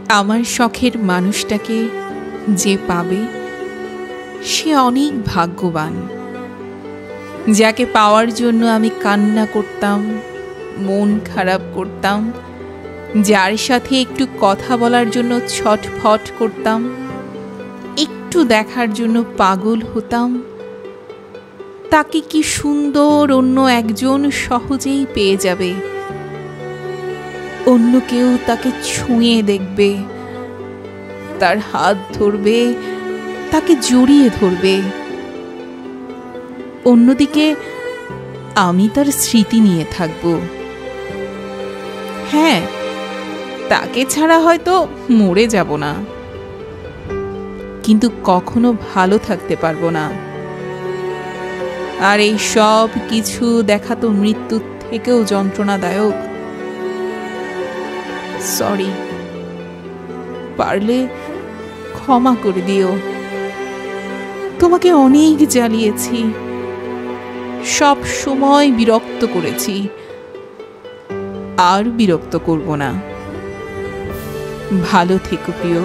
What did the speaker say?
আমার শখের মানুষটাকে যে পাবে সে অনেক ভাগ্যবান। যাকে পাওয়ার জন্য আমি কান্না করতাম, মন খারাপ করতাম, যার সাথে একটু কথা বলার জন্য ছটফট করতাম, একটু দেখার জন্য পাগল হতাম, তাকে কি সুন্দর অন্য একজন সহজেই পেয়ে যাবে। অন্য কেউ তাকে ছুঁয়ে দেখবে, তার হাত ধরবে, তাকে জড়িয়ে ধরবে। অন্যদিকে আমি তার স্মৃতি নিয়ে থাকব। হ্যাঁ, তাকে ছাড়া হয়তো মরে যাব না, কিন্তু কখনো ভালো থাকতে পারবো না। আর এই সব কিছু দেখা তো মৃত্যুর থেকেও যন্ত্রণাদায়ক। সরি, পারলে ক্ষমা করে দিও। তোমাকে অনেক জ্বালিয়েছি, সব সময় বিরক্ত করেছি, আর বিরক্ত করব না। ভালো থেকো প্রিয়।